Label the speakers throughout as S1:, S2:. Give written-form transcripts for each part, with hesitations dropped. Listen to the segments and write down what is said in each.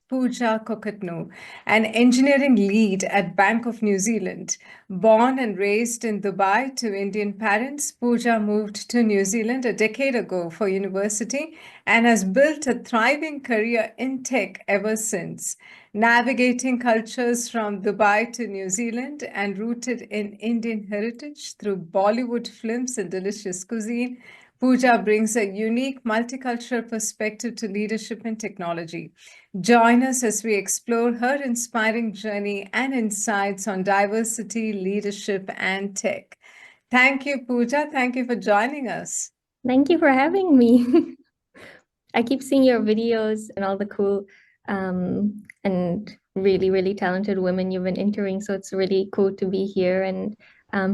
S1: Pooja Kokatnur, an engineering lead at Bank of New Zealand. Born and raised in Dubai to Indian parents, Pooja moved to New Zealand a decade ago for university and has built a thriving career in tech ever since. Navigating cultures from Dubai to New Zealand and rooted in Indian heritage through Bollywood films and delicious cuisine, Pooja brings a unique multicultural perspective to leadership and technology. Join us as we explore her inspiring journey and insights on diversity, leadership, and tech. Thank you, Pooja. Thank you for joining us.
S2: Thank you for having me. I keep seeing your videos and all the cool and really, really talented women you've been interviewing. So it's really cool to be here and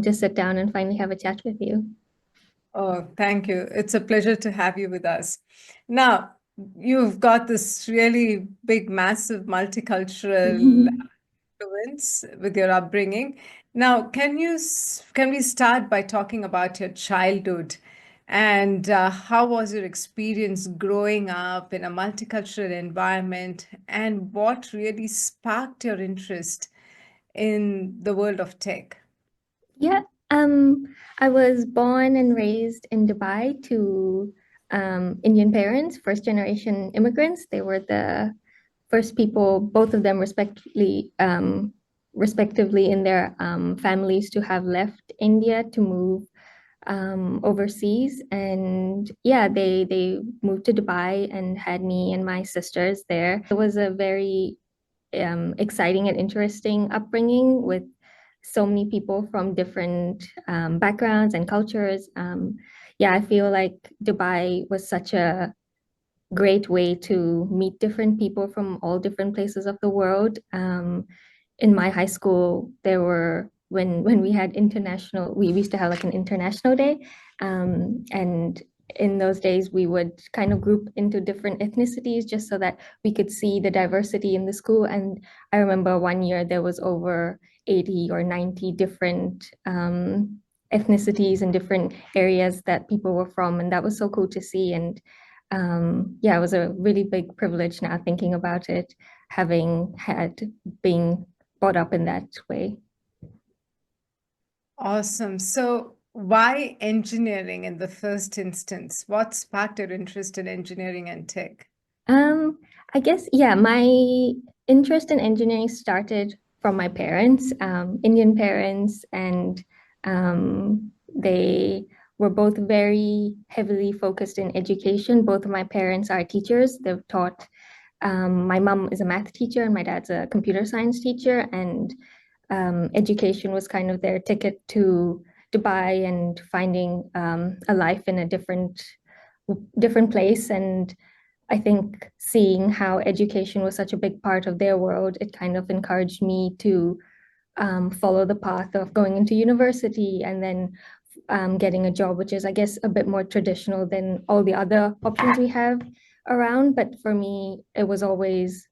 S2: just sit down and finally have a chat with you.
S1: Oh, thank you. It's a pleasure to have you with us. Now, you've got this really big, massive multicultural influence with your upbringing. Now, can we start by talking about your childhood and how was your experience growing up in a multicultural environment and what really sparked your interest in the world of tech?
S2: Yeah, I was born and raised in Dubai to Indian parents, first generation immigrants. They were the first people, both of them respectively in their families to have left India to move overseas. And yeah, they moved to Dubai and had me and my sisters there. It was a very exciting and interesting upbringing with so many people from different backgrounds and cultures. Yeah, I feel like Dubai was such a great way to meet different people from all different places of the world. In my high school, there were when we had international, we used to have like an international day, and in those days we would kind of group into different ethnicities just so that we could see the diversity in the school. And I remember one year there was over 80 or 90 different ethnicities and different areas that people were from, and that was so cool to see. And yeah, it was a really big privilege now thinking about it, having had being brought up in that way.
S1: Awesome. So, why engineering in the first instance? What sparked your interest in engineering and tech?
S2: Um, I guess, yeah, my interest in engineering started from my parents, Indian parents, and they were both very heavily focused in education. Both of my parents are teachers. They've taught, my mom is a math teacher and my dad's a computer science teacher, and education was kind of their ticket to Dubai and finding a life in a different place. And I think seeing how education was such a big part of their world, it kind of encouraged me to follow the path of going into university and then getting a job, which is, I guess, a bit more traditional than all the other options we have around. But for me, it was always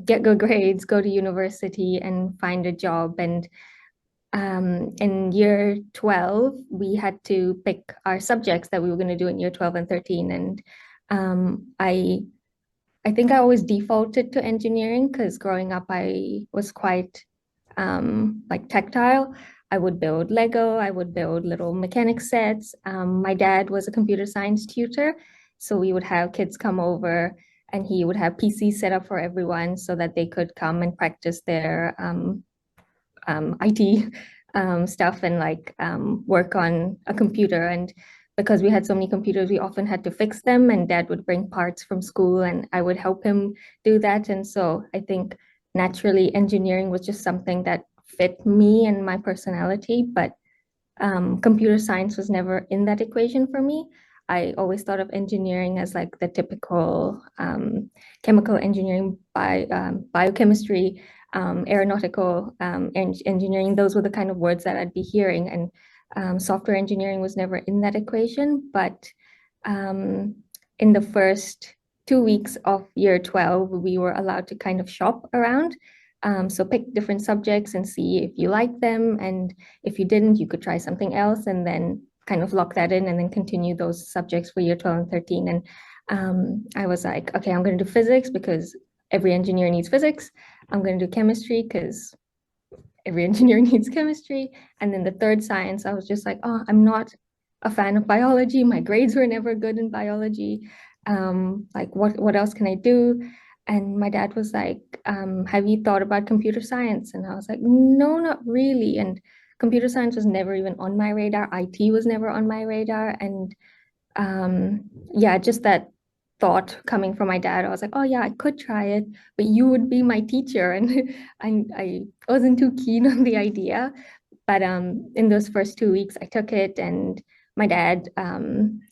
S2: get good grades, go to university, and find a job. And in year 12, we had to pick our subjects that we were going to do in year 12 and 13. And I think I always defaulted to engineering because growing up I was quite like tactile. I would build Lego, I would build little mechanic sets. My dad was a computer science tutor, so we would have kids come over and he would have PCs set up for everyone so that they could come and practice their IT stuff and like work on a computer. And because we had so many computers, we often had to fix them, and dad would bring parts from school and I would help him do that. And so I think naturally engineering was just something that fit me and my personality, but computer science was never in that equation for me. I always thought of engineering as like the typical chemical engineering, biochemistry, aeronautical engineering. Those were the kind of words that I'd be hearing. And software engineering was never in that equation. But in the first 2 weeks of year 12, we were allowed to kind of shop around. So pick different subjects and see if you like them. And if you didn't, you could try something else and then kind of lock that in and then continue those subjects for year 12 and 13. And I was like, okay, I'm going to do physics because every engineer needs physics. I'm going to do chemistry because every engineer needs chemistry. And then the third science, I was just like, oh, I'm not a fan of biology. My grades were never good in biology. Like what else can I do? And my dad was like, have you thought about computer science? And I was like, no, not really. And computer science was never even on my radar. IT was never on my radar. And yeah, just that thought coming from my dad, I was like, oh yeah, I could try it, but you would be my teacher. And I wasn't too keen on the idea. But in those first 2 weeks, I took it, and my dad,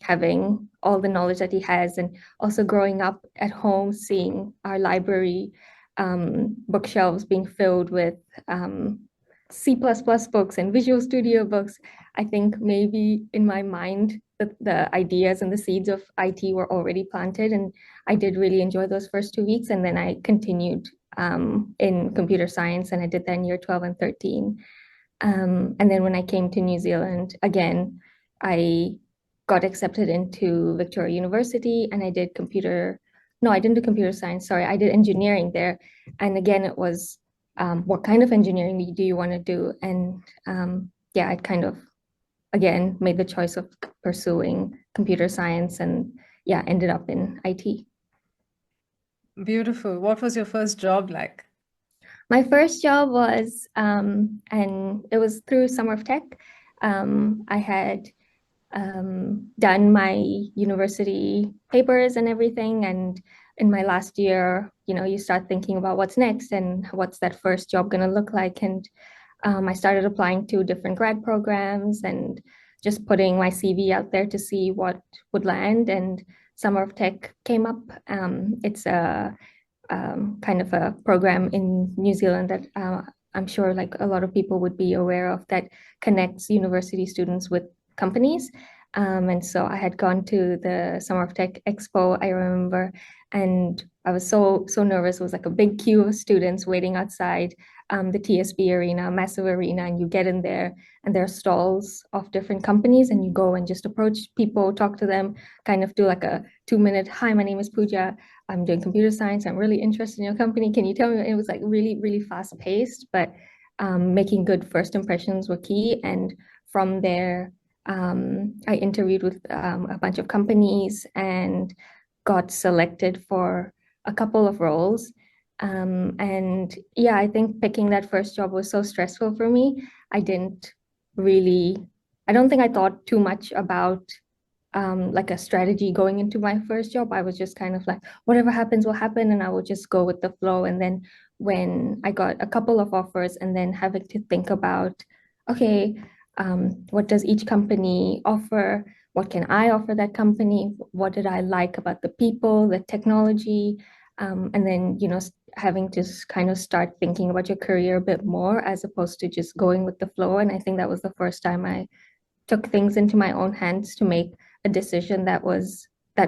S2: having all the knowledge that he has, and also growing up at home, seeing our library bookshelves being filled with C++ books and Visual Studio books, I think maybe in my mind, the ideas and the seeds of IT were already planted. And I did really enjoy those first 2 weeks. And then I continued in computer science, and I did that in year 12 and 13. And then when I came to New Zealand, again, I got accepted into Victoria University, and I did no, I didn't do computer science, sorry, I did engineering there. And again, it was what kind of engineering do you want to do? And yeah, I kind of, again, made the choice of pursuing computer science, and yeah, ended up in IT.
S1: Beautiful. What was your first job like?
S2: My first job was, and it was through Summer of Tech. I had done my university papers and everything. And in my last year, you start thinking about what's next and what's that first job going to look like. And I started applying to different grad programs and just putting my CV out there to see what would land. And Summer of Tech came up. It's a kind of a program in New Zealand that I'm sure like a lot of people would be aware of, that connects university students with companies. And so I had gone to the Summer of Tech Expo, I remember, and I was so nervous. It was like a big queue of students waiting outside the TSB arena, massive arena, and you get in there, and there are stalls of different companies, and you go and just approach people, talk to them, kind of do like a 2 minute, hi, my name is Pooja. I'm doing computer science. I'm really interested in your company. Can you tell me? It was like really, really fast paced, but making good first impressions were key. And from there, I interviewed with a bunch of companies and got selected for a couple of roles. And yeah, I think picking that first job was so stressful for me. I didn't really, I don't think I thought too much about like a strategy going into my first job. I was just kind of like, whatever happens will happen, and I will just go with the flow. And then when I got a couple of offers, and then having to think about, okay, what does each company offer? What can I offer that company? What did I like about the people, the technology? And then, having to kind of start thinking about your career a bit more as opposed to just going with the flow. And I think that was the first time I took things into my own hands to make a decision that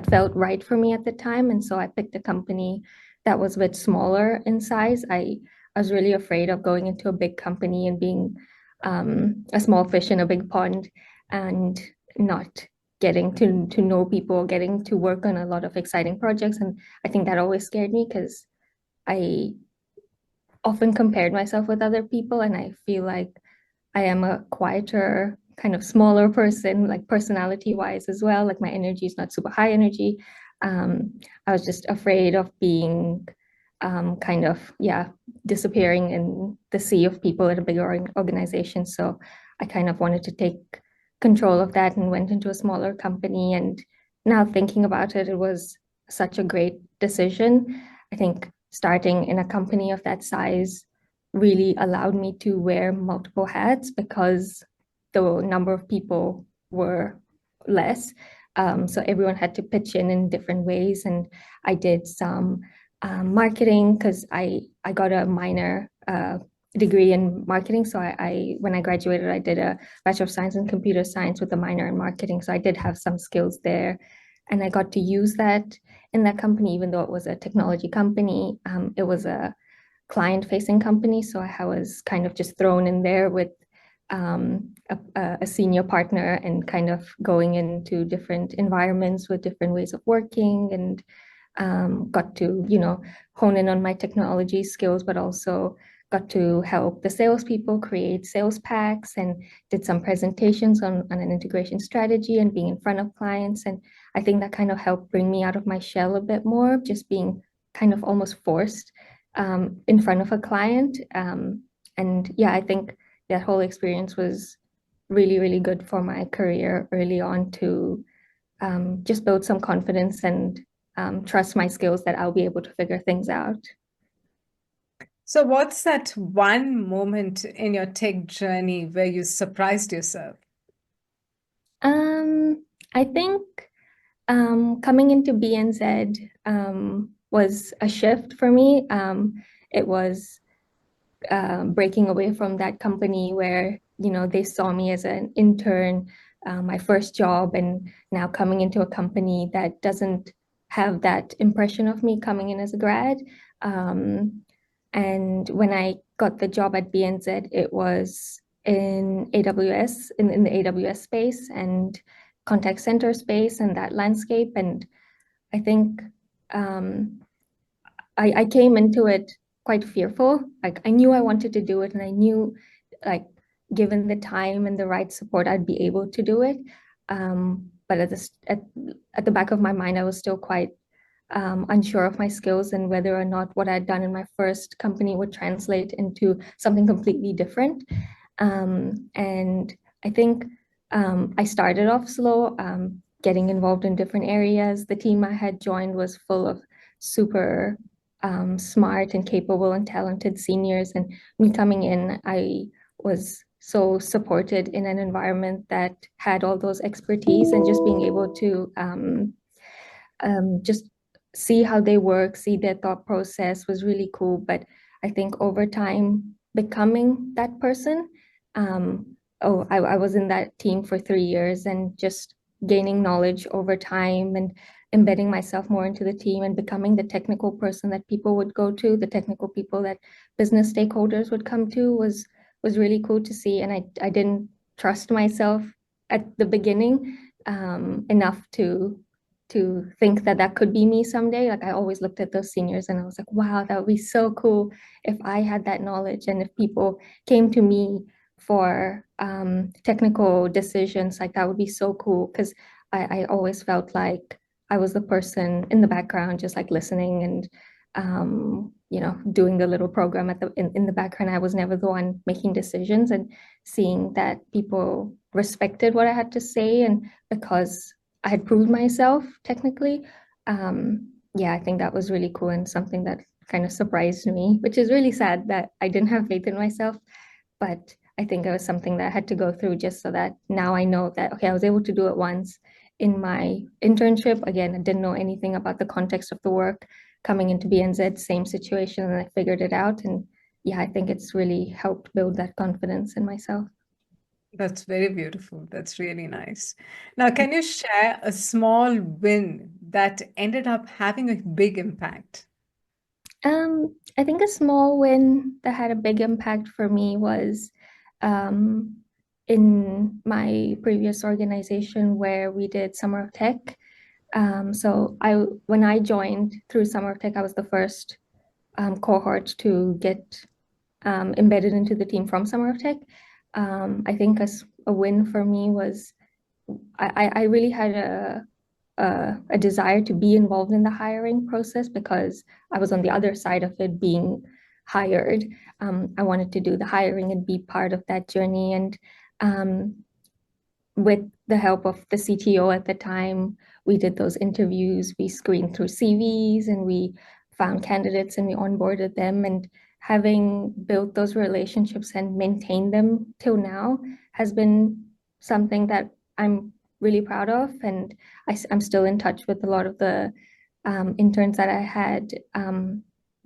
S2: felt right for me at the time. And so I picked a company that was a bit smaller in size. I was really afraid of going into a big company and being a small fish in a big pond, and not getting to know people, getting to work on a lot of exciting projects. And I think that always scared me because I often compared myself with other people, and I feel like I am a quieter, kind of smaller person, like personality wise as well. Like my energy is not super high energy. I was just afraid of being kind of, yeah, disappearing in the sea of people at a bigger organization. So I kind of wanted to take control of that and went into a smaller company. And now thinking about it, it was such a great decision. I think starting in a company of that size really allowed me to wear multiple hats because the number of people were less. So everyone had to pitch in different ways. And I did some marketing because I got a minor degree in marketing. So when I graduated, I did a Bachelor of Science in Computer Science with a minor in marketing. So I did have some skills there. And I got to use that in that company, even though it was a technology company. It was a client-facing company. So I was kind of just thrown in there with a senior partner and kind of going into different environments with different ways of working. And got to, hone in on my technology skills, but also got to help the salespeople create sales packs and did some presentations on an integration strategy and being in front of clients. And I think that kind of helped bring me out of my shell a bit more, just being kind of almost forced in front of a client. And yeah, I think that whole experience was really, really good for my career early on to just build some confidence and trust my skills that I'll be able to figure things out.
S1: So, what's that one moment in your tech journey where you surprised yourself?
S2: I think coming into BNZ was a shift for me. It was breaking away from that company where, they saw me as an intern, my first job, and now coming into a company that doesn't have that impression of me coming in as a grad. Um, and when I got the job at BNZ, it was in AWS, in the AWS space and contact center space and that landscape. And I think um, I came into it quite fearful. Like I knew I wanted to do it, and I knew, like, given the time and the right support, I'd be able to do it. But at the back of my mind, I was still quite unsure of my skills and whether or not what I'd done in my first company would translate into something completely different. And I think I started off slow, getting involved in different areas. The team I had joined was full of super smart and capable and talented seniors. And me coming in, I was so supported in an environment that had all those expertise, and just being able to just see how they work, see their thought process was really cool. But I think over time, becoming that person, I was in that team for 3 years and just gaining knowledge over time and embedding myself more into the team and becoming the technical person that people would go to, the technical people that business stakeholders would come to was really cool to see. And I didn't trust myself at the beginning enough to think that that could be me someday. Like I always looked at those seniors and I was like, wow, that would be so cool if I had that knowledge and if people came to me for technical decisions, like that would be so cool. Because I always felt like I was the person in the background, just like listening and doing the little program in the background. I was never the one making decisions, and seeing that people respected what I had to say, and because I had proved myself technically. Yeah, I think that was really cool and something that kind of surprised me, which is really sad that I didn't have faith in myself. But I think it was something that I had to go through just so that now I know that, okay, I was able to do it once in my internship. Again, I didn't know anything about the context of the work. Coming into BNZ, same situation, and I figured it out. And yeah, I think it's really helped build that confidence in myself.
S1: That's very beautiful. That's really nice. Now, can you share a small win that ended up having a big impact?
S2: I think a small win that had a big impact for me was um, in my previous organization where we did Summer of Tech. So when I joined through Summer of Tech, I was the first cohort to get embedded into the team from Summer of Tech. I think a win for me was I really had a desire to be involved in the hiring process because I was on the other side of it being hired. I wanted to do the hiring and be part of that journey. And with the help of the CTO at the time, we did those interviews, we screened through CVs and we found candidates and we onboarded them. And having built those relationships and maintained them till now has been something that I'm really proud of. And I'm still in touch with a lot of the interns that I had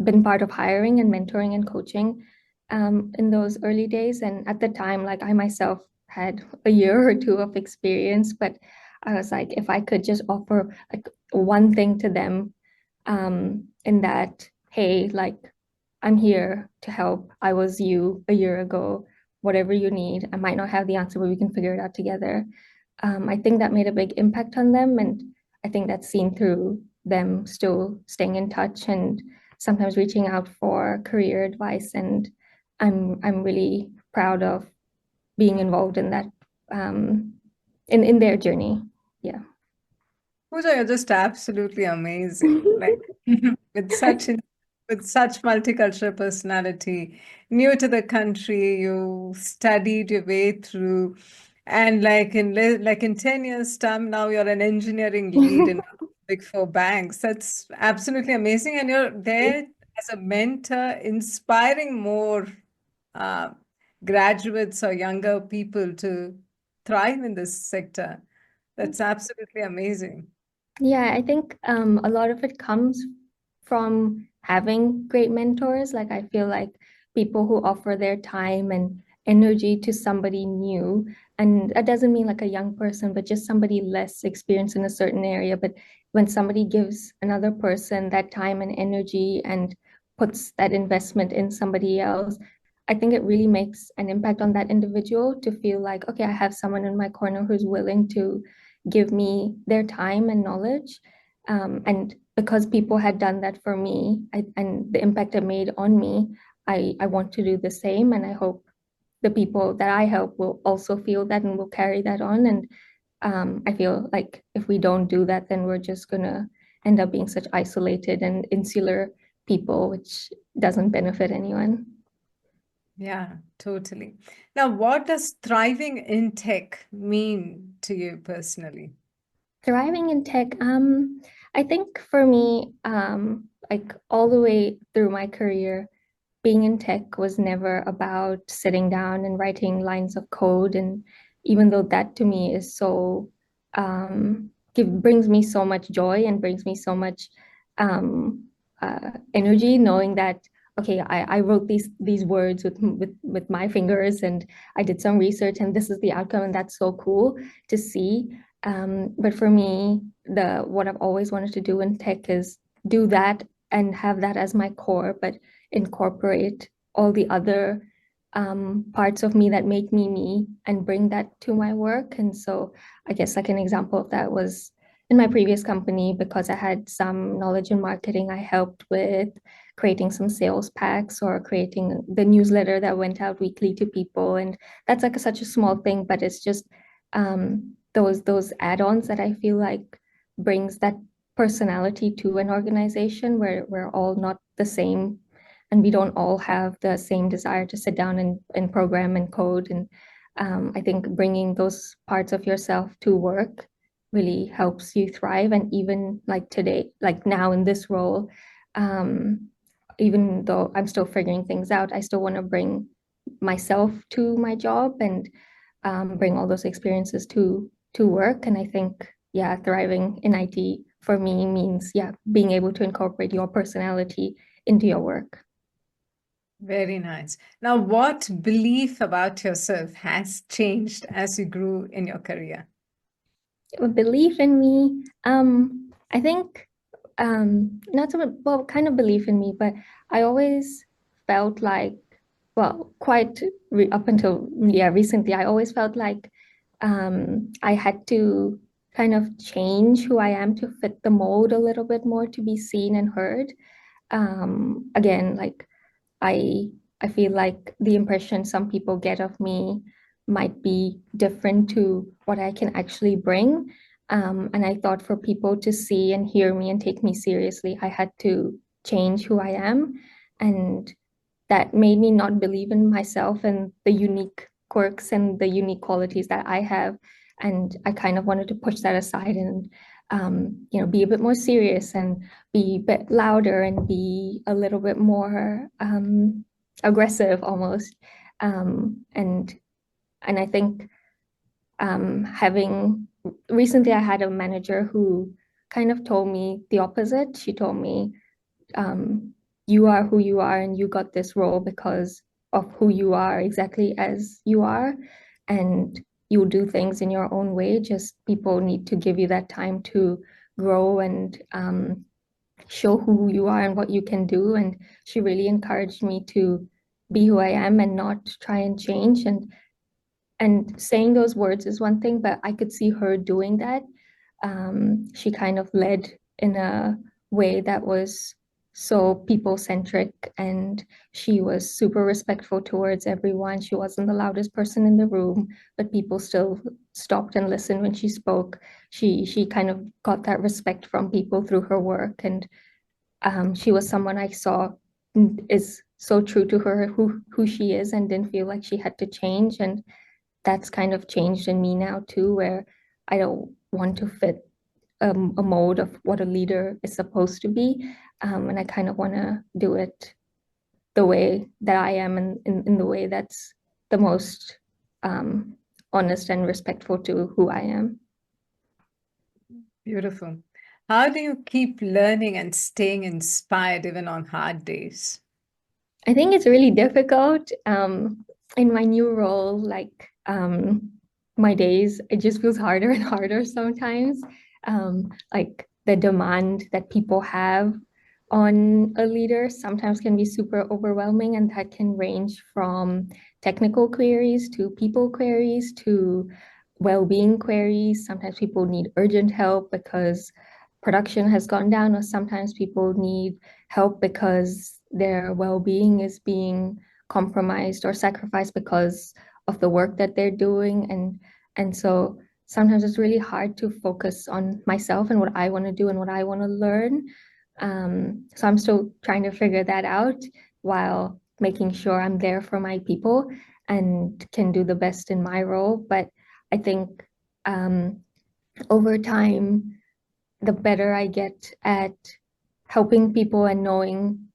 S2: been part of hiring and mentoring and coaching in those early days. And at the time, like I myself had a year or two of experience, but I was like, if I could just offer like one thing to them, in that, hey, like I'm here to help. I was you a year ago. Whatever you need, I might not have the answer, but we can figure it out together. I think that made a big impact on them, and I think that's seen through them still staying in touch and sometimes reaching out for career advice. And I'm really proud of being involved in that in their journey. Yeah.
S1: Pooja, you're just absolutely amazing. Like with such with such multicultural personality, new to the country, you studied your way through, and like in 10 years' time, now you're an engineering lead in big four banks. That's absolutely amazing, and you're there as a mentor, inspiring more uh, graduates or younger people to thrive in this sector. That's absolutely amazing.
S2: Yeah, I think a lot of it comes from having great mentors. Like I feel like people who offer their time and energy to somebody new, and that doesn't mean like a young person, but just somebody less experienced in a certain area. But when somebody gives another person that time and energy and puts that investment in somebody else, I think it really makes an impact on that individual to feel like, okay, I have someone in my corner who's willing to give me their time and knowledge. And because people had done that for me and the impact it made on me, I want to do the same. And I hope the people that I help will also feel that and will carry that on. And I feel like if we don't do that, then we're just going to end up being such isolated and insular people, which doesn't benefit anyone.
S1: Yeah, totally. Now, what does thriving in tech mean to you personally?
S2: Thriving in tech, I think for me, like all the way through my career, being in tech was never about sitting down and writing lines of code. And even though that to me is so, brings me so much joy and brings me so much um, energy, knowing that, okay, I wrote these words with my fingers and I did some research and this is the outcome. And that's so cool to see. But for me, what I've always wanted to do in tech is do that and have that as my core, but incorporate all the other parts of me that make me me and bring that to my work. And so I guess like an example of that was in my previous company, because I had some knowledge in marketing, I helped with creating some sales packs or creating the newsletter that went out weekly to people. And that's like such a small thing, but it's just those add-ons that I feel like brings that personality to an organization where we're all not the same and we don't all have the same desire to sit down and program and code. And I think bringing those parts of yourself to work really helps you thrive. And even like today, like now in this role, um, even though I'm still figuring things out, I still want to bring myself to my job and bring all those experiences to work. And I think, yeah, thriving in IT for me means, yeah, being able to incorporate your personality into your work.
S1: Very nice. Now, what belief about yourself has changed as you grew in your career?
S2: A belief in me, I think, not so much, well, kind of belief in me, but I always felt like, well, quite up until, yeah, recently, I always felt like I had to kind of change who I am to fit the mold a little bit more to be seen and heard. Again, like I I feel like the impression some people get of me might be different to what I can actually bring. And I thought for people to see and hear me and take me seriously, I had to change who I am. And that made me not believe in myself and the unique quirks and the unique qualities that I have. And I kind of wanted to push that aside and be a bit more serious and be a bit louder and be a little bit more aggressive almost. And I think having recently I had a manager who kind of told me the opposite. She told me, um, you are who you are and you got this role because of who you are exactly as you are. And you do things in your own way. Just people need to give you that time to grow and show who you are and what you can do. And she really encouraged me to be who I am and not try and change. And saying those words is one thing, but I could see her doing that. She kind of led in a way that was so people-centric, and she was super respectful towards everyone. She wasn't the loudest person in the room, but people still stopped and listened when she spoke. She kind of got that respect from people through her work, and she was someone I saw is so true to her, who she is, and didn't feel like she had to change. And that's kind of changed in me now too, where I don't want to fit a mold of what a leader is supposed to be. And I kind of want to do it the way that I am, and in the way that's the most um, honest and respectful to who I am.
S1: Beautiful. How do you keep learning and staying inspired even on hard days?
S2: I think it's really difficult in my new role, like my days, it just feels harder and harder sometimes. Like the demand that people have on a leader sometimes can be super overwhelming, and that can range from technical queries to people queries to well-being queries. Sometimes people need urgent help because production has gone down, or sometimes people need help because their well-being is being compromised or sacrificed because of the work that they're doing. And so sometimes it's really hard to focus on myself and what I want to do and what I want to learn. So I'm still trying to figure that out while making sure I'm there for my people and can do the best in my role. But I think um, over time, the better I get at helping people and knowing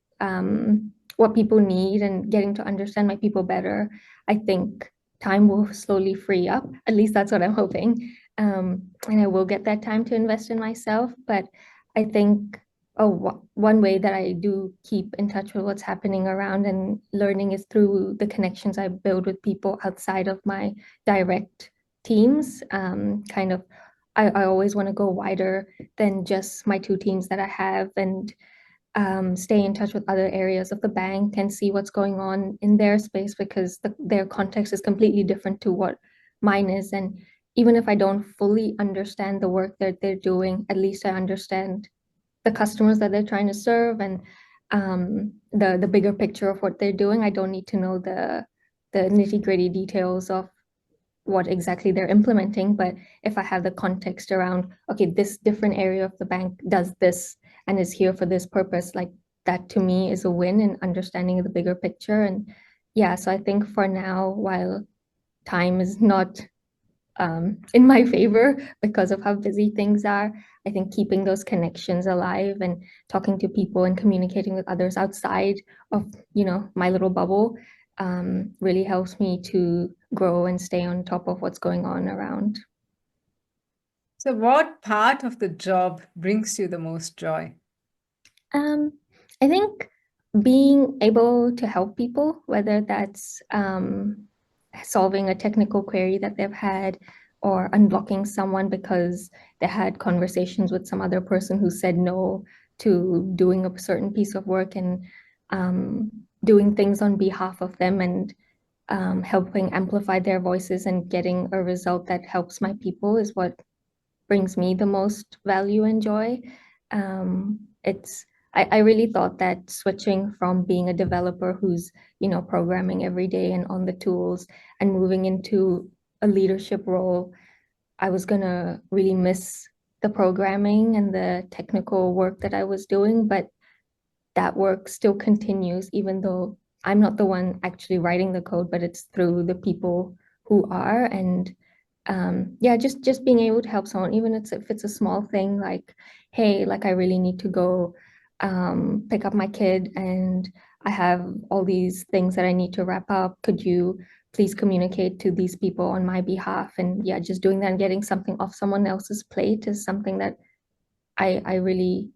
S2: what people need and getting to understand my people better, I think time will slowly free up. At least that's what I'm hoping. And I will get that time to invest in myself. But I think one way that I do keep in touch with what's happening around and learning is through the connections I build with people outside of my direct teams. Kind of, I always want to go wider than just my two teams that I have, and stay in touch with other areas of the bank and see what's going on in their space, because their context is completely different to what mine is. And even if I don't fully understand the work that they're doing, at least I understand the customers that they're trying to serve, and the bigger picture of what they're doing. I don't need to know the nitty-gritty details of what exactly they're implementing. But if I have the context around, okay, this different area of the bank does this and is here for this purpose, like that to me is a win in understanding the bigger picture. And yeah, so I think for now, while time is not in my favor because of how busy things are, I think keeping those connections alive and talking to people and communicating with others outside of, my little bubble really helps me to grow and stay on top of what's going on around.
S1: So, what part of the job brings you the most joy?
S2: Um, I think being able to help people, whether that's solving a technical query that they've had, or unblocking someone because they had conversations with some other person who said no to doing a certain piece of work, and um, doing things on behalf of them, and helping amplify their voices and getting a result that helps my people is what brings me the most value and joy. It's I really thought that switching from being a developer who's, programming every day and on the tools, and moving into a leadership role, I was gonna really miss the programming and the technical work that I was doing. But that work still continues, even though I'm not the one actually writing the code, but it's through the people who are. And yeah, just being able to help someone, even if it's a small thing, like, hey, like I really need to go pick up my kid, and I have all these things that I need to wrap up. Could you please communicate to these people on my behalf? And yeah, just doing that and getting something off someone else's plate is something that I really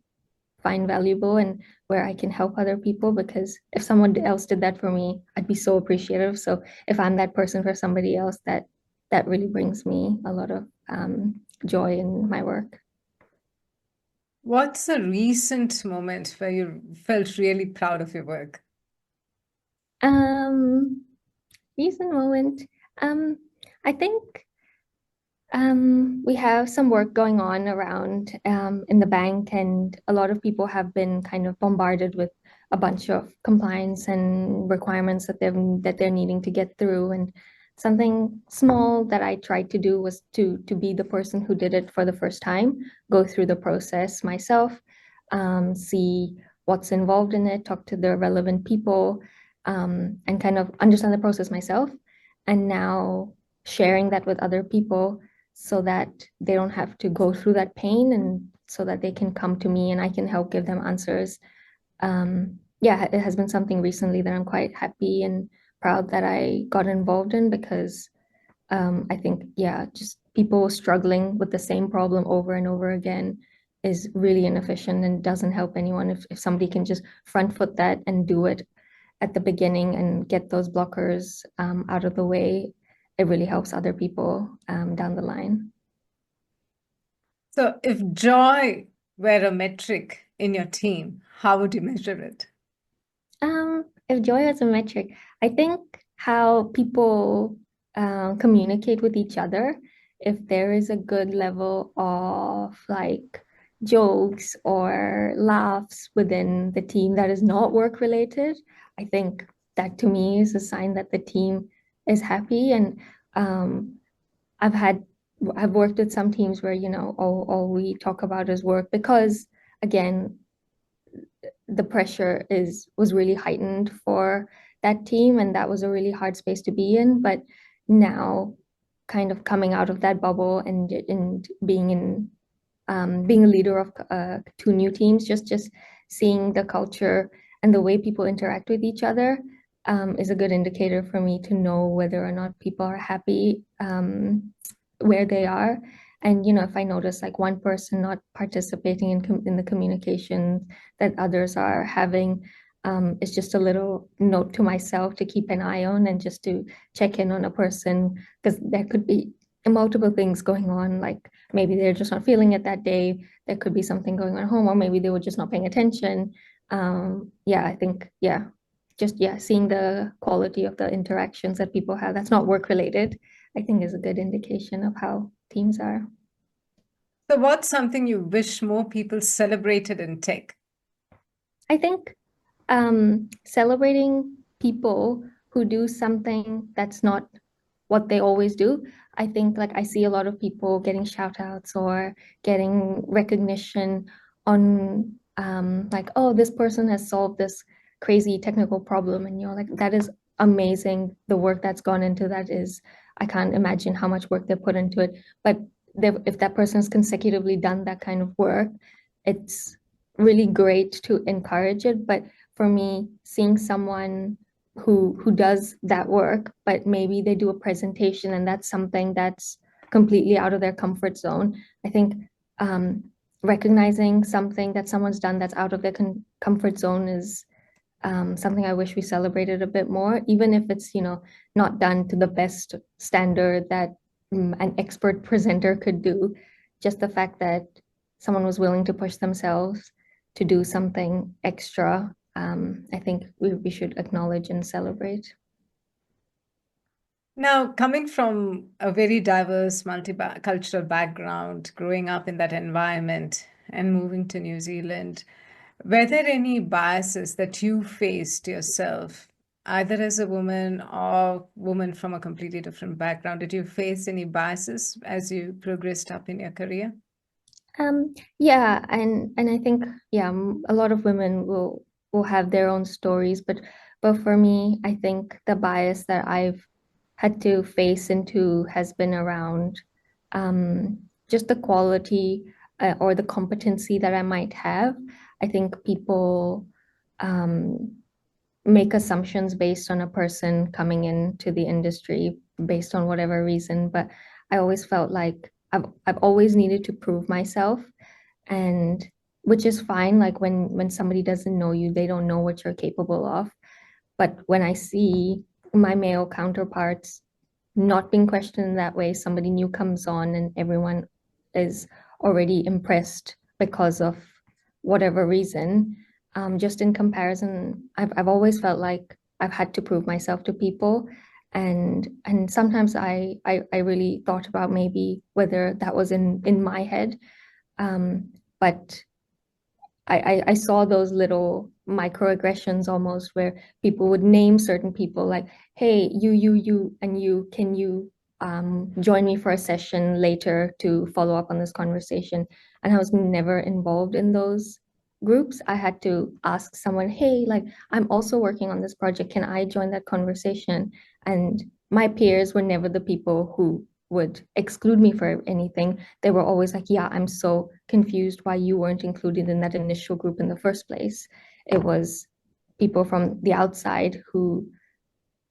S2: find valuable, and where I can help other people, because if someone else did that for me, I'd be so appreciative. So if I'm that person for somebody else, that really brings me a lot of joy in my work.
S1: What's a recent moment where you felt really proud of your work?
S2: Um, Recent moment. Um, I think. We have some work going on around in the bank, and a lot of people have been kind of bombarded with a bunch of compliance and requirements that they're needing to get through. And something small that I tried to do was to be the person who did it for the first time, go through the process myself, see what's involved in it, talk to the relevant people, and kind of understand the process myself. And now sharing that with other people so that they don't have to go through that pain, and so that they can come to me and I can help give them answers. Yeah, it has been something recently that I'm quite happy and proud that I got involved in, because I think, yeah, just people struggling with the same problem over and over again is really inefficient and doesn't help anyone. If somebody can just front foot that and do it at the beginning and get those blockers out of the way, it really helps other people down the line.
S1: So, if joy were a metric in your team, how would you measure it?
S2: If joy was a metric, I think how people communicate with each other. If there is a good level of like jokes or laughs within the team that is not work related, I think that to me is a sign that the team is happy. And um, I've had I've worked with some teams where, all we talk about is work, because again, the pressure is was really heightened for that team, and that was a really hard space to be in. But now, kind of coming out of that bubble and being a leader of two new teams, just seeing the culture and the way people interact with each other is a good indicator for me to know whether or not people are happy where they are. And if I notice like one person not participating in the communication that others are having, it's just a little note to myself to keep an eye on, and just to check in on a person, because there could be multiple things going on. Like maybe they're just not feeling it that day. There could be something going on at home, or maybe they were just not paying attention. Yeah, I think, yeah, just, yeah, seeing the quality of the interactions that people have that's not work related, I think is a good indication of how teams are.
S1: So, what's something you wish more people celebrated in tech?
S2: I think celebrating people who do something that's not what they always do. I think like I see a lot of people getting shout outs or getting recognition on like, oh, this person has solved this crazy technical problem. And you're like, that is amazing. The work that's gone into that is, I can't imagine how much work they put into it. But if that person's consecutively done that kind of work, it's really great to encourage it. But for me, seeing someone who does that work, but maybe they do a presentation and that's something that's completely out of their comfort zone. I think um, recognizing something that someone's done that's out of their comfort zone is something I wish we celebrated a bit more, even if it's, not done to the best standard that an expert presenter could do. Just the fact that someone was willing to push themselves to do something extra, I think we should acknowledge and celebrate.
S1: Now, coming from a very diverse, multicultural background, growing up in that environment and moving to New Zealand, were there any biases that you faced yourself, either as a woman or woman from a completely different background? Did you face any biases as you progressed up in your career?
S2: Yeah, and I think, yeah, a lot of women will have their own stories, but for me, I think the bias that I've had to face into has been around just the quality or the competency that I might have. I think people um, make assumptions based on a person coming into the industry based on whatever reason, but I always felt like I've always needed to prove myself, and which is fine. Like when somebody doesn't know you, they don't know what you're capable of. But when I see my male counterparts not being questioned that way, somebody new comes on and everyone is already impressed because of whatever reason. Just in comparison, I've always felt like I've had to prove myself to people. And sometimes I really thought about maybe whether that was in my head. But I saw those little microaggressions almost where people would name certain people like, hey, you, and you, can you join me for a session later to follow up on this conversation? And I was never involved in those groups. I had to ask someone, hey, like, I'm also working on this project. Can I join that conversation? And my peers were never the people who would exclude me for anything. They were always like, yeah, I'm so confused why you weren't included in that initial group in the first place. It was people from the outside who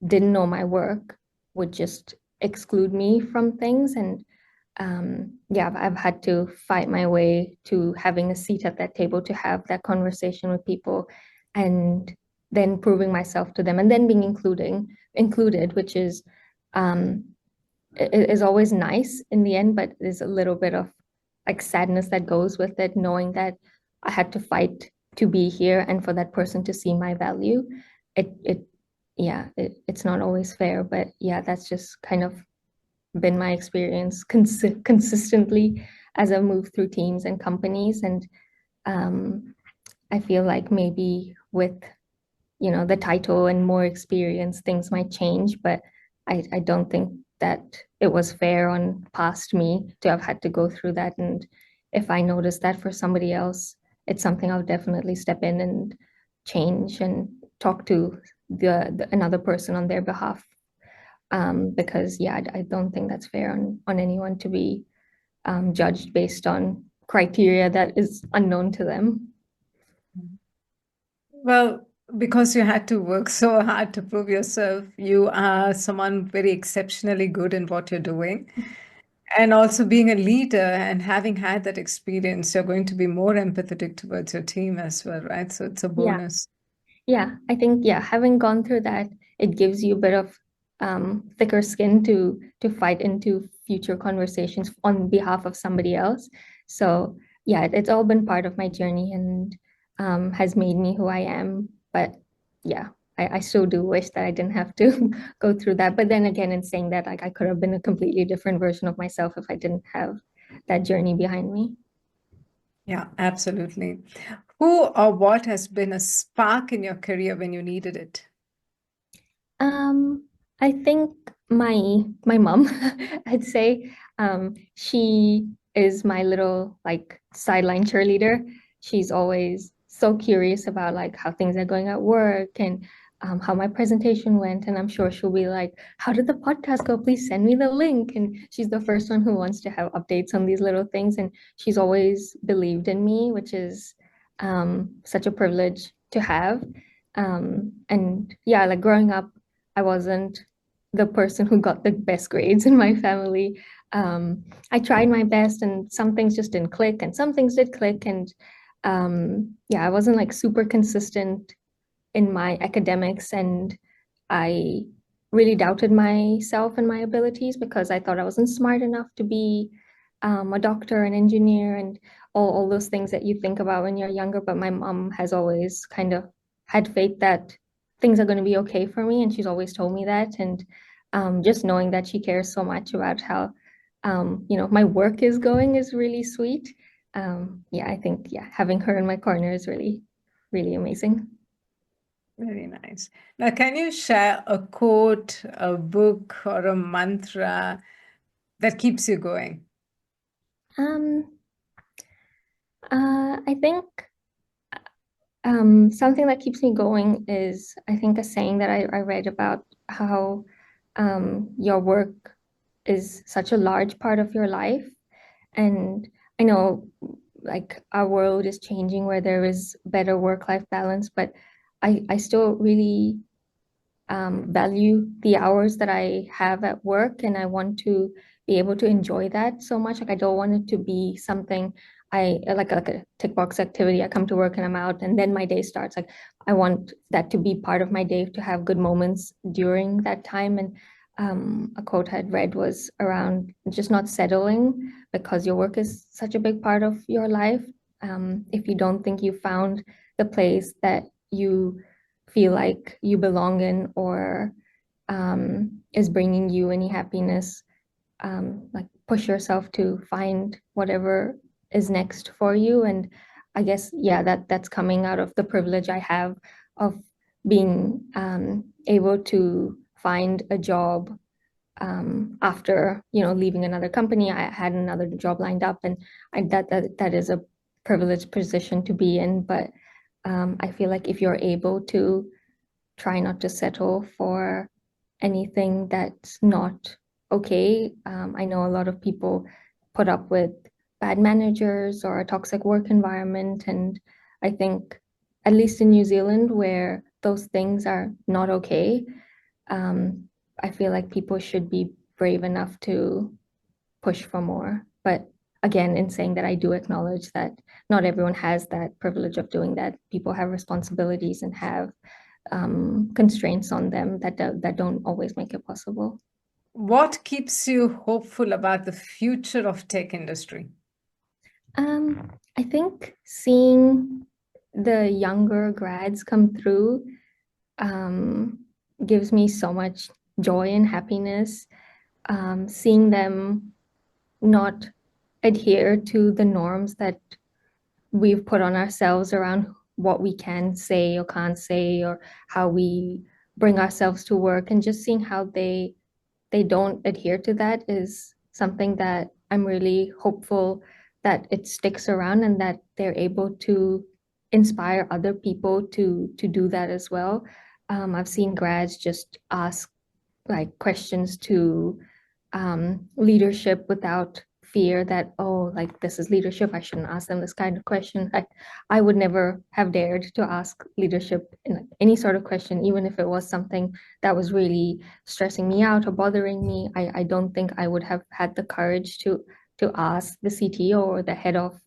S2: didn't know my work would just exclude me from things. And yeah, I've had to fight my way to having a seat at that table to have that conversation with people, and then proving myself to them, and then being included, which um, is always nice in the end, but there's a little bit of like sadness that goes with it, knowing that I had to fight to be here and for that person to see my value. It yeah, it's not always fair, but yeah, that's just kind of been my experience consistently as I move through teams and companies. And um, I feel like maybe with the title and more experience, things might change, but I don't think that it was fair on past me to have had to go through that. And if I notice that for somebody else, it's something I'll definitely step in and change and talk to the another person on their behalf. Because yeah, I don't think that's fair on anyone to be judged based on criteria that is unknown to them.
S1: Well, because you had to work so hard to prove yourself, you are someone very exceptionally good in what you're doing. And also being a leader and having had that experience, you're going to be more empathetic towards your team as well, right? So it's a
S2: Yeah.
S1: bonus.
S2: Yeah, I think yeah, having gone through that, it gives you a bit of thicker skin to fight into future conversations on behalf of somebody else. So yeah, it's all been part of my journey and has made me who I am. But yeah, I still do wish that I didn't have to go through that. But then again, in saying that, like I could have been a completely different version of myself if I didn't have that journey behind me.
S1: Yeah, absolutely. Who or what has been a spark in your career when you needed it?
S2: Um, I think my mom, I'd say, she is my little like sideline cheerleader. She's always so curious about like how things are going at work and how my presentation went. And I'm sure she'll be like, "How did the podcast go? Please send me the link." And she's the first one who wants to have updates on these little things. And she's always believed in me, which is such a privilege to have. And yeah, like growing up, I wasn't the person who got the best grades in my family. I tried my best, and some things just didn't click, and some things did click. And yeah, I wasn't like super consistent in my academics, and I really doubted myself and my abilities because I thought I wasn't smart enough to be a doctor, an engineer, and all those things that you think about when you're younger. But my mom has always kind of had faith that things are going to be okay for me, and she's always told me that. And just knowing that she cares so much about how my work is going is really sweet. Yeah, I think yeah, having her in my corner is really, really amazing.
S1: Very nice. Now, can you share a quote, a book, or a mantra that keeps you going?
S2: Um, I think something that keeps me going is, I think, a saying that I read about how your work is such a large part of your life. And I know like our world is changing where there is better work-life balance, but I still really value the hours that I have at work, and I want to be able to enjoy that so much. Like I don't want it to be something I like a tick box activity. I come to work and I'm out, and then my day starts. Like I want that to be part of my day, to have good moments during that time. And a quote I'd read was around just not settling because your work is such a big part of your life. If you don't think you found the place that you feel like you belong in, or is bringing you any happiness, like push yourself to find whatever is next for you. And I guess, yeah, that's coming out of the privilege I have of being able to find a job after, leaving another company. I had another job lined up, and that is a privileged position to be in. But I feel like if you're able to try not to settle for anything that's not okay. I know a lot of people put up with bad managers or a toxic work environment. And I think, at least in New Zealand, where those things are not okay, um, I feel like people should be brave enough to push for more. But again, in saying that, I do acknowledge that not everyone has that privilege of doing that. People have responsibilities and have constraints on them that don't always make it possible.
S1: What keeps you hopeful about the future of tech industry?
S2: I think seeing the younger grads come through um, gives me so much joy and happiness. Seeing them not adhere to the norms that we've put on ourselves around what we can say or can't say, or how we bring ourselves to work, and just seeing how they don't adhere to that is something that I'm really hopeful that it sticks around, and that they're able to inspire other people to do that as well. I've seen grads just ask like questions to leadership without fear that, oh, like this is leadership, I shouldn't ask them this kind of question. I would never have dared to ask leadership in like any sort of question, even if it was something that was really stressing me out or bothering me. I don't think I would have had the courage to ask the CTO or the head of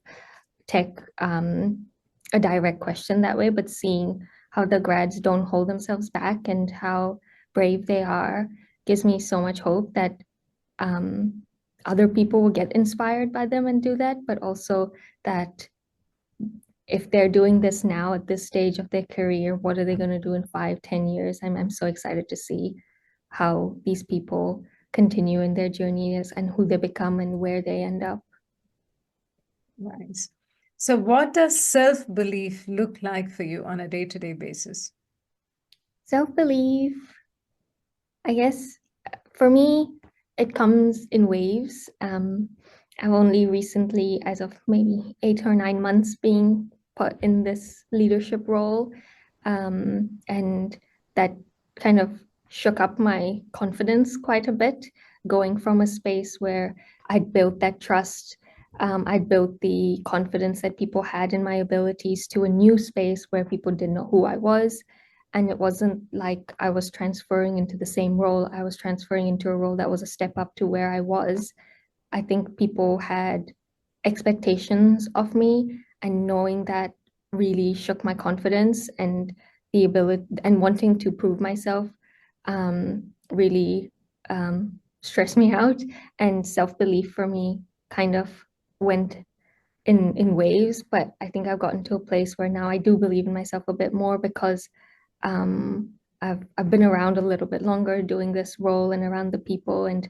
S2: tech a direct question that way. But seeing how the grads don't hold themselves back and how brave they are gives me so much hope that um, other people will get inspired by them and do that, but also that if they're doing this now at this stage of their career, what are they going to do in 5, 10 years? I'm so excited to see how these people continue in their journeys and who they become and where they end up.
S1: Nice. So, what does self belief look like for you on a day-to-day basis?
S2: Self belief, I guess, for me, it comes in waves. I've only recently, as of maybe 8 or 9 months, being put in this leadership role. And that kind of shook up my confidence quite a bit, going from a space where I'd built that trust, I'd built the confidence that people had in my abilities, to a new space where people didn't know who I was. And it wasn't like I was transferring into the same role. I was transferring into a role that was a step up to where I was. I think people had expectations of me, and knowing that really shook my confidence, and the ability and wanting to prove myself really stressed me out. And self-belief for me kind of went in waves, but I think I've gotten to a place where now I do believe in myself a bit more, because um, I've been around a little bit longer doing this role and around the people, and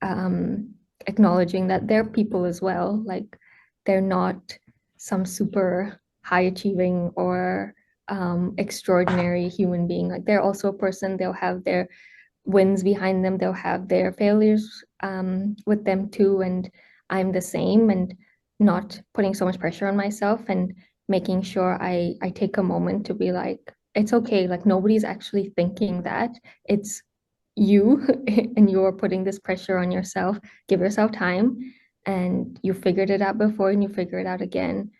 S2: um, acknowledging that they're people as well. Like they're not some super high achieving or extraordinary human being. Like they're also a person. They'll have their wins behind them. They'll have their failures with them too. And I'm the same, and not putting so much pressure on myself, and making sure I take a moment to be like, it's okay. Like nobody's actually thinking that. It's you and you're putting this pressure on yourself. Give yourself time, and you figured it out before and you figure it out again.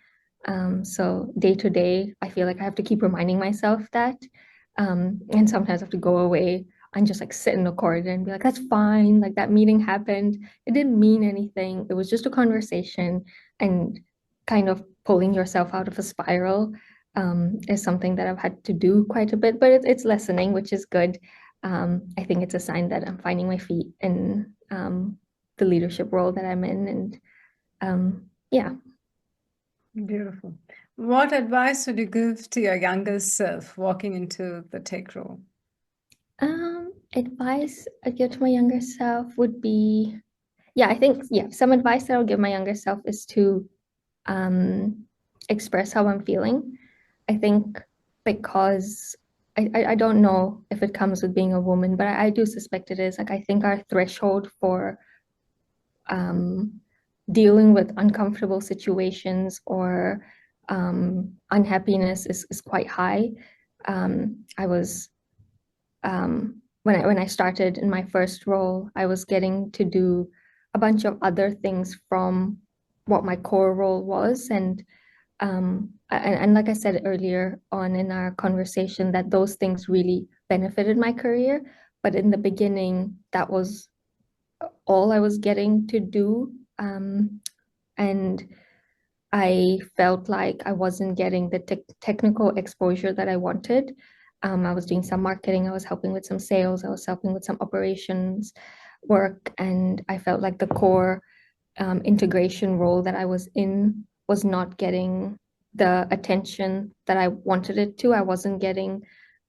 S2: So day to day, I feel like I have to keep reminding myself that. And sometimes I have to go away and just like sit in the corridor and be like, that's fine. Like that meeting happened. It didn't mean anything. It was just a conversation. And kind of pulling yourself out of a spiral is something that I've had to do quite a bit, but it's lessening, which is good. I think it's a sign that I'm finding my feet in the leadership role that I'm in. And yeah.
S1: Beautiful. What advice would you give to your younger self walking into the tech role?
S2: Advice I'd give to my younger self would be, I think, some advice that I'll give my younger self is to um, express how I'm feeling. I think because I don't know if it comes with being a woman, but I do suspect it is. Like, I think our threshold for um, dealing with uncomfortable situations or unhappiness is quite high. I was when I started in my first role, I was getting to do a bunch of other things from what my core role was, and like I said earlier on in our conversation, that those things really benefited my career. But in the beginning, that was all I was getting to do. And I felt like I wasn't getting the technical exposure that I wanted. I was doing some marketing, I was helping with some sales, I was helping with some operations work, and I felt like the core integration role that I was in was not getting the attention that I wanted it to. I wasn't getting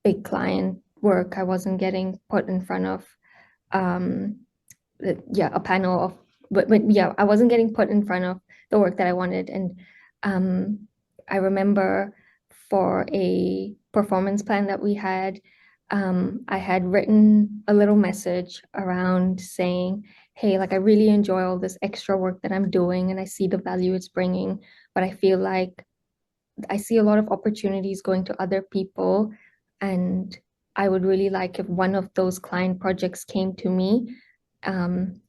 S2: big client work. I wasn't getting put in front of um, a panel of, but yeah, I wasn't getting put in front of the work that I wanted. And I remember for a performance plan that we had, I had written a little message around saying, hey, like I really enjoy all this extra work that I'm doing and I see the value it's bringing, but I feel like I see a lot of opportunities going to other people. And I would really like if one of those client projects came to me. Um,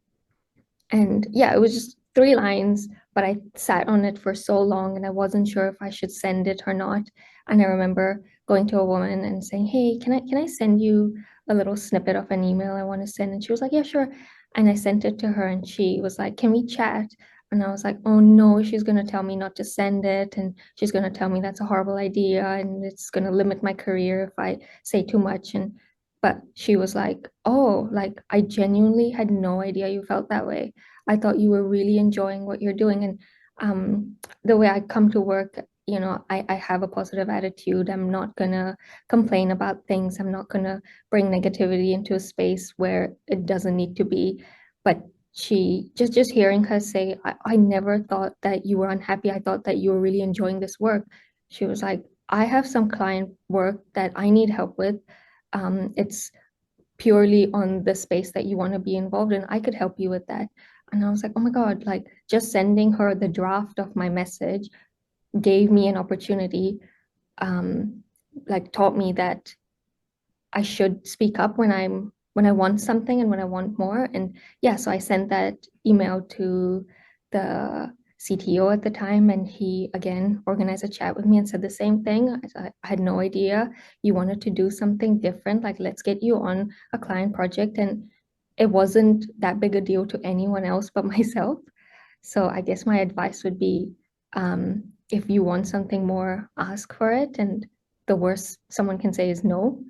S2: and yeah, it was just 3 lines, but I sat on it for so long and I wasn't sure if I should send it or not. And I remember going to a woman and saying, hey, can I send you a little snippet of an email I want to send? And she was like, yeah, sure. And I sent it to her and she was like, can we chat? And I was like, oh no, she's going to tell me not to send it. And she's going to tell me that's a horrible idea and it's going to limit my career if I say too much. And but she was like, oh, like I genuinely had no idea you felt that way. I thought you were really enjoying what you're doing. And the way I come to work, I have a positive attitude. I'm not gonna complain about things. I'm not gonna bring negativity into a space where it doesn't need to be. But she just hearing her say, I never thought that you were unhappy. I thought that you were really enjoying this work. She was like, I have some client work that I need help with. It's purely on the space that you want to be involved in. I could help you with that. And I was like, oh my God, like just sending her the draft of my message gave me an opportunity, um, like taught me that I should speak up when I want something and when I want more. And yeah, so I sent that email to the CTO at the time, and he again organized a chat with me and said the same thing. I had no idea you wanted to do something different. Like, let's get you on a client project. And it wasn't that big a deal to anyone else but myself. So I guess my advice would be, if you want something more, ask for it. And the worst someone can say is no.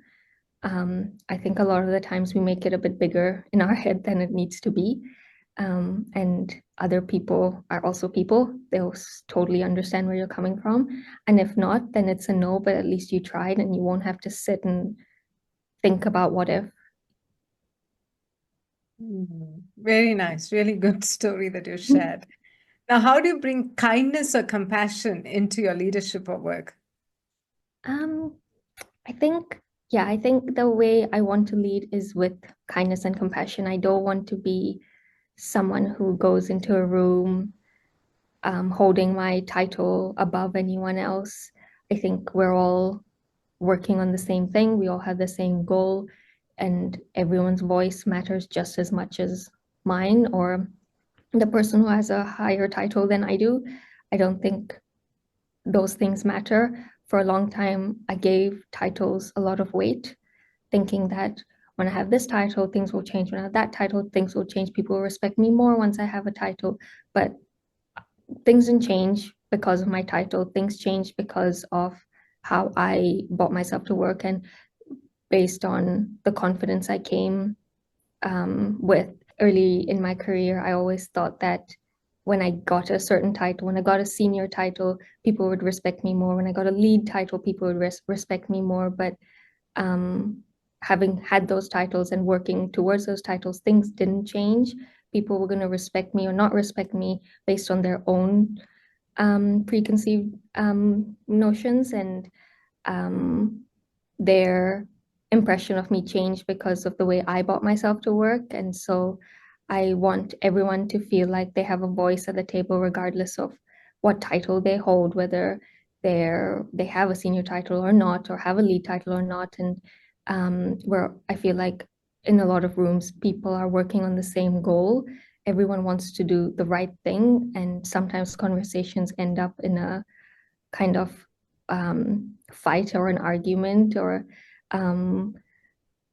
S2: I think a lot of the times we make it a bit bigger in our head than it needs to be. And other people are also people. They'll totally understand where you're coming from. And if not, then it's a no, but at least you tried and you won't have to sit and think about what if.
S1: Very nice. Really good story that you shared. Now, how do you bring kindness or compassion into your leadership or work?
S2: Um, I think, I think the way I want to lead is with kindness and compassion. I don't want to be someone who goes into a room holding my title above anyone else. I think we're all working on the same thing. We all have the same goal, and everyone's voice matters just as much as mine or the person who has a higher title than I do. I don't think those things matter. For a long time, I gave titles a lot of weight, thinking that when I have this title, things will change. When I have that title, things will change. People will respect me more once I have a title. But things didn't change because of my title. Things changed because of how I brought myself to work and based on the confidence I came with early in my career. I always thought that when I got a certain title, when I got a senior title, people would respect me more. When I got a lead title, people would respect me more. But um, having had those titles and working towards those titles, things didn't change. People were going to respect me or not respect me based on their own preconceived notions, and um, their impression of me changed because of the way I brought myself to work. And so I want everyone to feel like they have a voice at the table, regardless of what title they hold, whether they have a senior title or not, or have a lead title or not. And where I feel like in a lot of rooms, people are working on the same goal. Everyone wants to do the right thing, and sometimes conversations end up in a kind of fight or an argument, or um,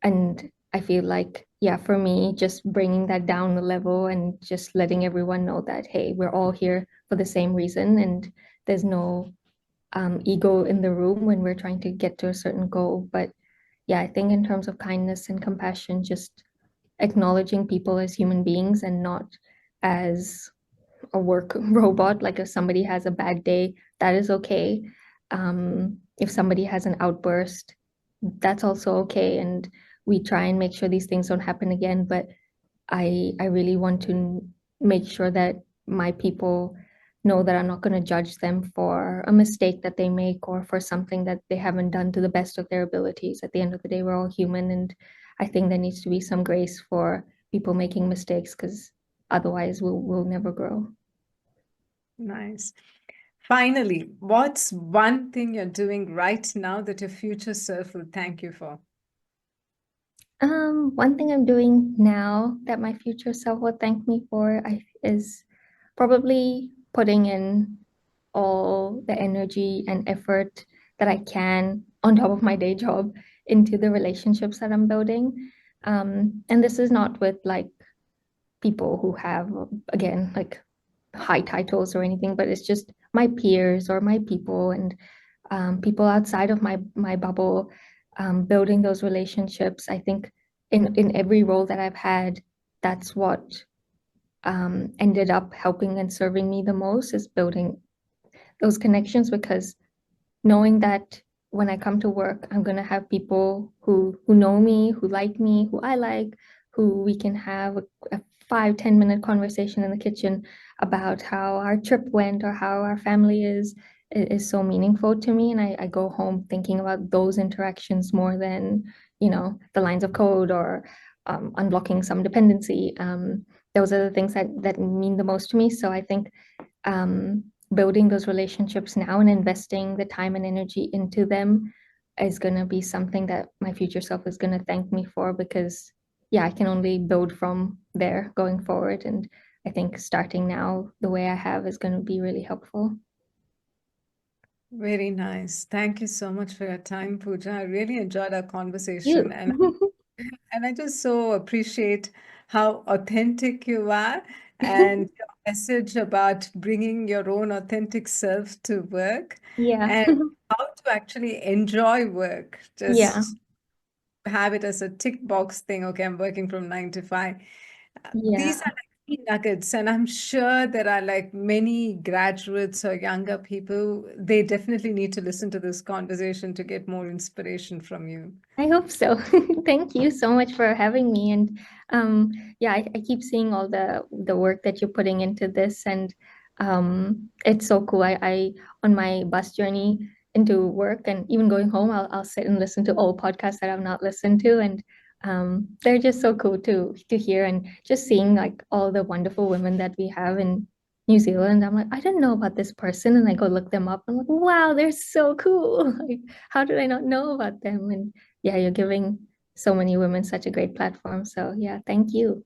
S2: and I feel like, yeah, for me, just bringing that down a level and just letting everyone know that, hey, we're all here for the same reason, and there's no ego in the room when we're trying to get to a certain goal. But yeah, I think in terms of kindness and compassion, just acknowledging people as human beings and not as a work robot. Like if somebody has a bad day, that is okay. If somebody has an outburst, that's also okay. And we try and make sure these things don't happen again. But I really want to make sure that my people know that I'm not going to judge them for a mistake that they make or for something that they haven't done to the best of their abilities. At the end of the day, we're all human, and I think there needs to be some grace for people making mistakes, because otherwise we'll never grow.
S1: Nice. Finally, what's one thing you're doing right now that your future self will thank you for?
S2: One thing I'm doing now that my future self will thank me for is probably putting in all the energy and effort that I can on top of my day job into the relationships that I'm building. And this is not with like people who have, again, like high titles or anything, but it's just my peers or my people, and people outside of my bubble, building those relationships. I think in every role that I've had, that's what ended up helping and serving me the most, is building those connections, because knowing that when I come to work, I'm gonna have people who know me, who like me, who I like, who we can have a 5-10 minute conversation in the kitchen about how our trip went or how our family is so meaningful to me. And I go home thinking about those interactions more than, the lines of code or unblocking some dependency. Those are the things that mean the most to me. So I think building those relationships now and investing the time and energy into them is going to be something that my future self is going to thank me for, because yeah, I can only build from there going forward. And I think starting now the way I have is going to be really helpful.
S1: Very nice. Thank you so much for your time, Pooja. I really enjoyed our conversation,
S2: You.
S1: and I just so appreciate how authentic you are and your message about bringing your own authentic self to work
S2: Yeah.
S1: and how to actually enjoy work.
S2: Yeah.
S1: Just have it as a tick box thing. Okay, I'm working from 9 to 5.
S2: Yeah.
S1: These are like key nuggets, and I'm sure there are like many graduates or younger people. They definitely need to listen to this conversation to get more inspiration from you.
S2: I hope so. Thank you so much for having me. And um, yeah, I keep seeing all the work that you're putting into this, and it's so cool. I on my bus journey into work and even going home, I'll sit and listen to old podcasts that I've not listened to, and they're just so cool to hear, and just seeing like all the wonderful women that we have in New Zealand. I'm like, I didn't know about this person, and I go look them up. I'm like, wow, they're so cool. Like, how did I not know about them? And yeah, you're giving so many women such a great platform. So yeah, thank you.